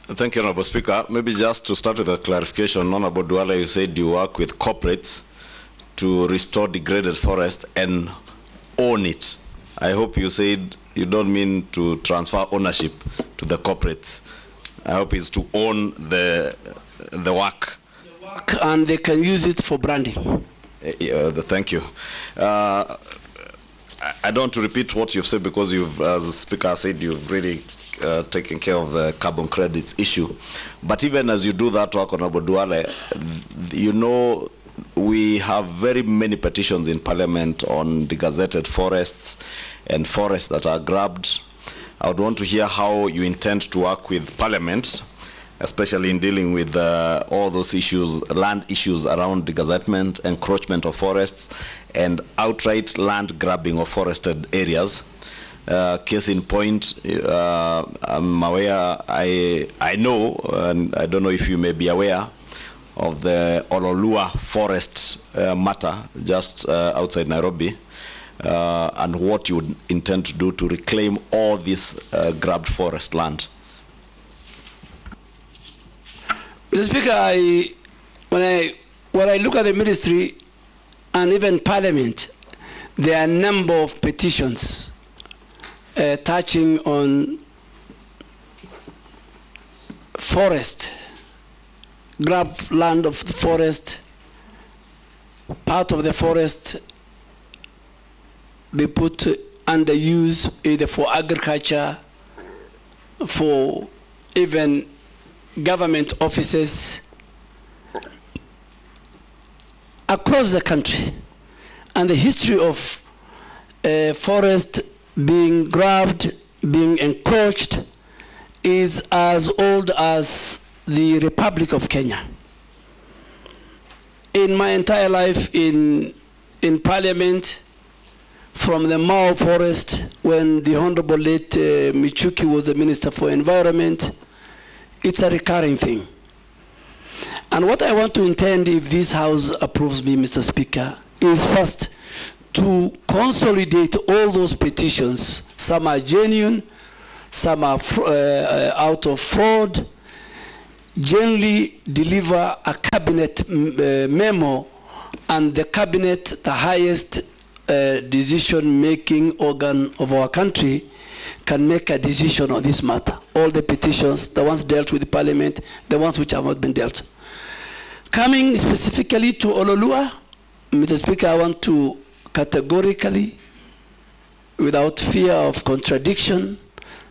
Thank you, Honorable Speaker. Maybe just to start with a clarification, Honorable Duale, you said you work with corporates to restore degraded forest and own it. I hope you said you don't mean to transfer ownership to the corporates. I hope it's to own the work. And they can use it for branding. Thank you. I don't want to repeat what you've said because you've, as the Speaker said, you've really taken care of the carbon credits issue. But even as you do that work, Honorable Duale, you know, we have very many petitions in Parliament on degazetted forests and forests that are grabbed. I would want to hear how you intend to work with Parliament, especially in dealing with all those issues, land issues around degazettement, encroachment of forests, and outright land grabbing of forested areas. Case in point, I'm aware, I know, and I don't know if you may be aware, of the Ololua forest matter just outside Nairobi, and what you would intend to do to reclaim all this grabbed forest land. Mr. Speaker, when I look at the ministry and even Parliament, there are a number of petitions touching on forest, grab land of the forest, part of the forest be put under use either for agriculture, for even government offices across the country. And the history of forest being grabbed, being encroached, is as old as the Republic of Kenya. In my entire life in Parliament, from the Mao forest, when the Honorable late Michuki was the Minister for Environment, it's a recurring thing. And what I want to intend, if this House approves me, Mr. Speaker, is first to consolidate all those petitions. Some are genuine, some are out of fraud. Generally deliver a cabinet memo, and the cabinet, the highest decision-making organ of our country, can make a decision on this matter. All the petitions, the ones dealt with the Parliament, the ones which have not been dealt. Coming specifically to Ololua, Mr. Speaker, I want to categorically, without fear of contradiction,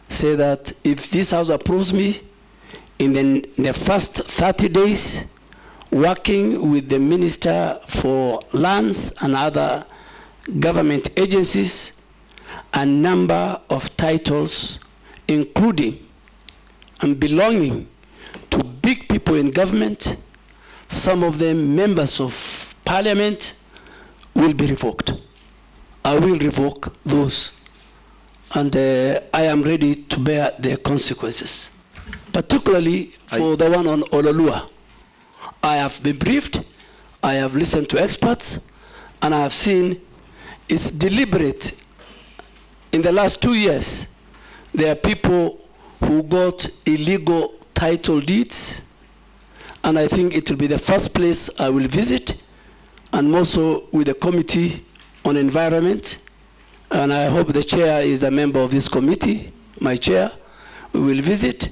say that if this House approves me, in the first 30 days, working with the Minister for Lands and other government agencies, a number of titles, including and belonging to big people in government, some of them members of Parliament, will be revoked. I will revoke those, and I am ready to bear the consequences. Particularly for the one on Ololua. I have been briefed, I have listened to experts, and I have seen it's deliberate. In the last 2 years, there are people who got illegal title deeds, and I think it will be the first place I will visit, and also with the Committee on Environment, and I hope the chair is a member of this committee, my chair. We will visit.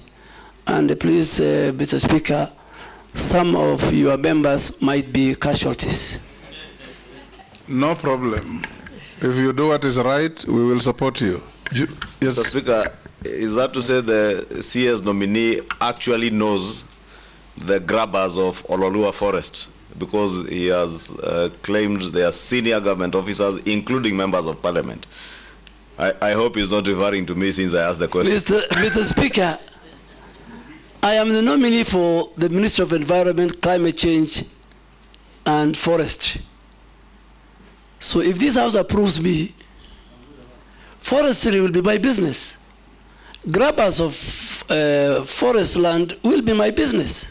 And please, Mr. Speaker, some of your members might be casualties. No problem. If you do what is right, we will support you. Yes. Mr. Speaker, is that to say the CS nominee actually knows the grabbers of Ololua Forest? Because he has claimed they are senior government officers, including members of Parliament. I hope he's not referring to me since I asked the question. Mr. Speaker, I am the nominee for the Minister of Environment, Climate Change, and Forestry. So if this House approves me, forestry will be my business. Grabbers of forest land will be my business.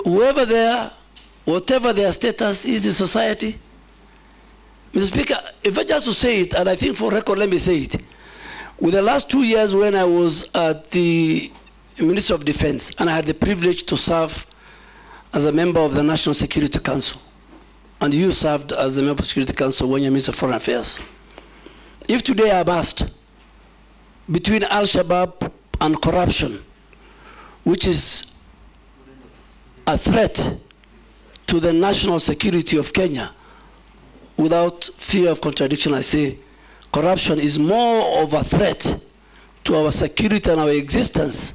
Whoever they are, whatever their status is in society. Mr. Speaker, if I just to say it, and I think for record, let me say it. With the last 2 years when I was at the Minister of Defense, and I had the privilege to serve as a member of the National Security Council. And you served as a member of the Security Council when you're Minister of Foreign Affairs. If today I've asked between Al-Shabaab and corruption, which is a threat to the national security of Kenya, without fear of contradiction, I say corruption is more of a threat to our security and our existence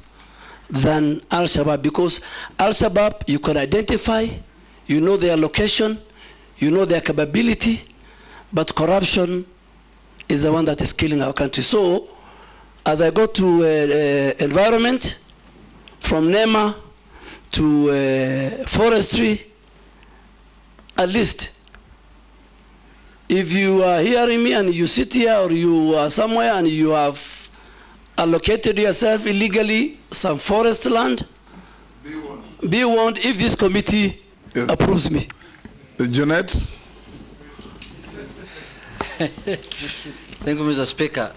than Al-Shabaab, because Al-Shabaab, you can identify, you know their location, you know their capability, but corruption is the one that is killing our country. So, as I go to environment, from NEMA to forestry, at least, if you are hearing me and you sit here or you are somewhere and you have allocated yourself illegally some forest land, be warned if this committee approves me. Janet? Thank you, Mr. Speaker.